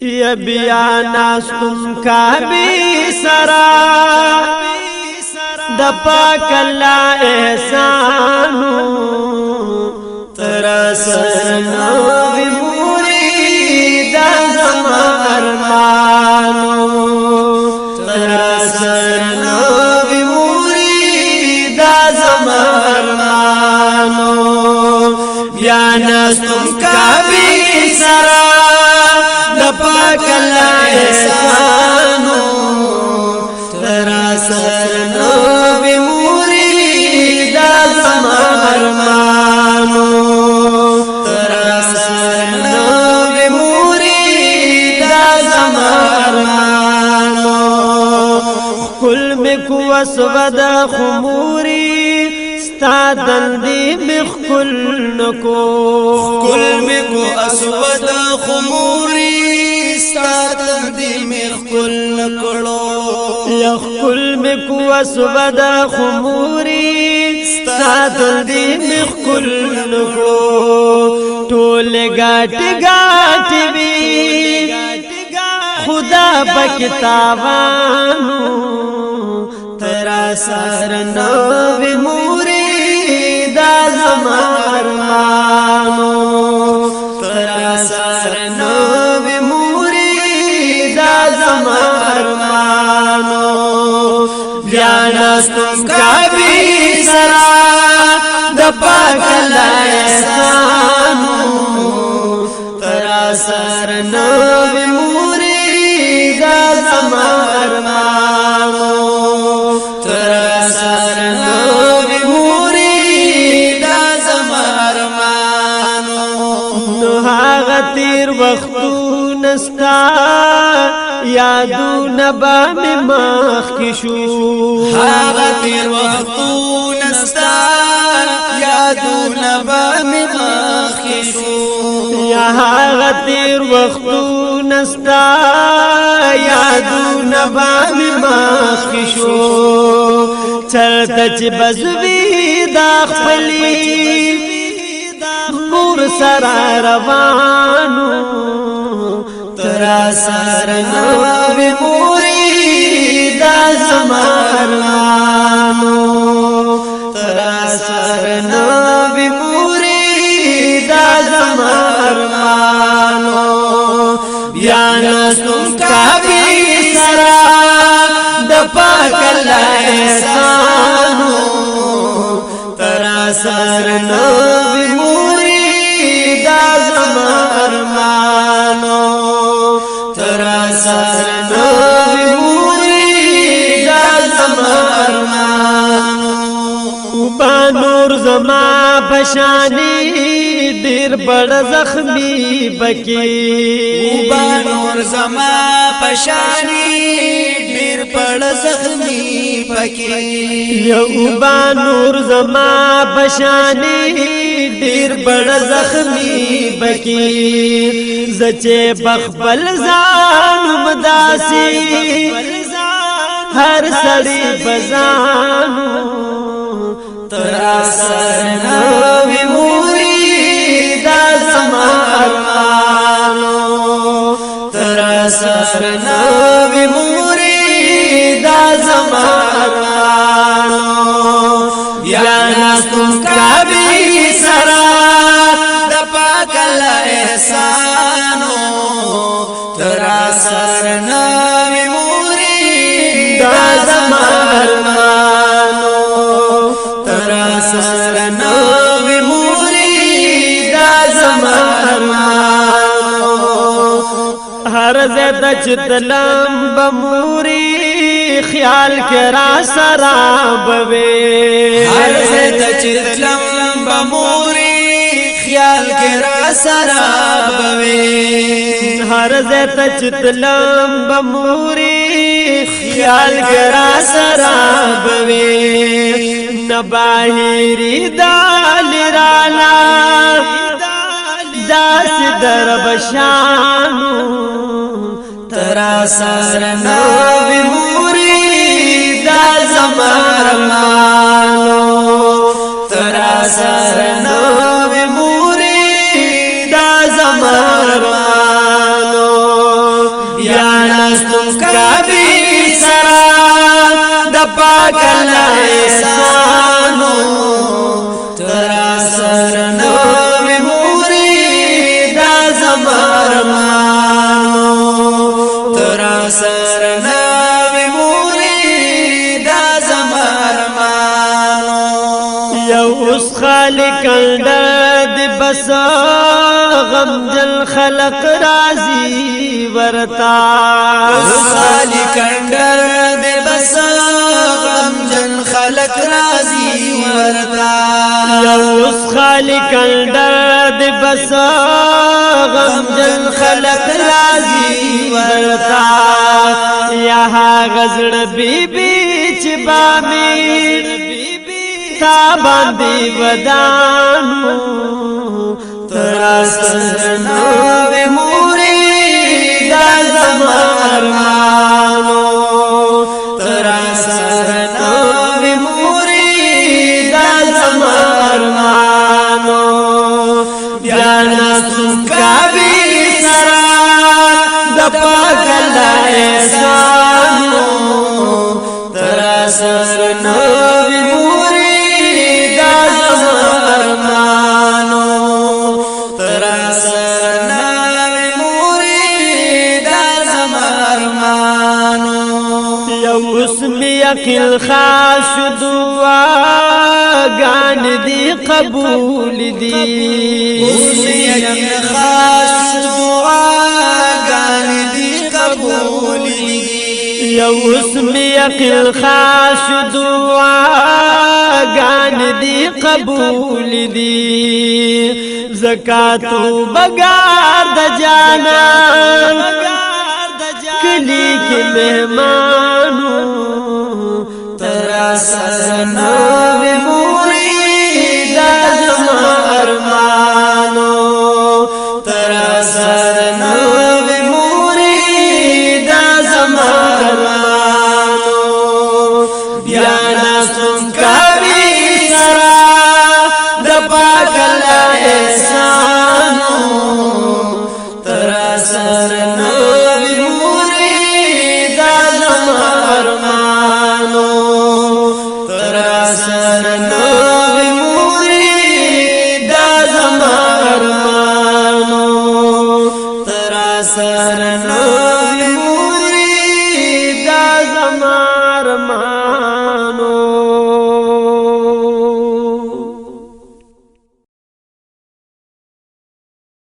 یا بیا ناستم کعبی سرا د پاک الله احسانو تر سرنا وی مرید زما ارمانو تر سرنا وی مرید زما ارمانو بیا ناستم کعبی سرا د پاک الله احسانو تر سرنا وی مرید زما ارمانو تر سرنا وی مرید زما ارمانو کل میں کو اسود خموری ستا دندی مخکل نکو کل میں کو اسود خموری ستا دندی مخکل نکڑو یخکل میں کو اسود خموری ستا دندی مخکل نکو ٹول گاٹ گاٹ بھی خدا بکتابانو ترا سرنا وی مرید زما ارمانو ترا سرنا وی مرید زما ارمانو بیا ناستم کعبی سرا د پاک الله احسانو ترا سرنا وی مرید زما ارمانو ترا سرنا وی مرید زما ارمانو نو هغه تیر وختونه ستا یادونه به مې مخکې شو هغه تیر وختونه ستا یادونه به مې مخکې شو یا هغه تیر وختونه ستا یادونه به مې مخکې شو چرته چې بزوي دا خپلې مور سره روانو ترا سرنا وی مرید زما ارمانو ترا سرنا وی مرید زما ارمانو بیا ناستم کعبی سرا د پاک الله احسانو ترا سرنا وی مرید زما ارمانو ترا سرنا وی مرید زما ارمانو با نور زما پشانی دیر بڑ زخمی بکی با نور زما پشانی ډیر پړ زخمی پکی یو با نور زما پشانی دیر بڑ زخمی بکی زچے بخبل زان مداسی ہر سڑی بزانو ترا سرنا وی مرید زما ارمانو ترا سرنا وی مرید زما ارمانو یا ناستم کعبی سرا د پاک الله احسانو ترا سرنا وی مرید زما ارمانو ترا سرنا وی مرید زما ارمانو هر زیت چتلم بموری خیال کرا سراب وی هر زیت چتلم بموری خیال کرا سراب وی ہر زیت چتلم بموری خیال کرا سراب وی نباہیری دال رانا داس دربشانو ترا سرنا وی مرید زما ارمانو ترا سرنا وی مرید زما ارمانو پاک الله احسانو ترا سر نو موري دا زمرمانو ترا سر نو موري دا زمرمانو یو اس خالق انداد بس غم جل خلق رازی ورتا خالق اندر دے بس غم جن خلق رازی ورتا یو اس خالق انداد بس غم جل خلق رازی ورتا یہاں غزر بی بی چبامی تا باندی ودانو ترا سرنو موری دا زمرمانو ترا سرنو موری دا زمرمانو بیانا سنکا بی سرا دا پاک اللہ احسانو ترا سرنو یقین خاص دعا گان دی قبول دی یقین خاص دعا گان دی قبول دی یو اسم یقین خاص دعا گان دی قبول دی زکاتو بگار د جانان کلی کی مہمانو ترا سرنو موری دا زمرمانو ترا سرنو موری دا زمرمانو بیانا سنکا بی سرا دا پاک اللہ احسانو ترا سرنو سرنو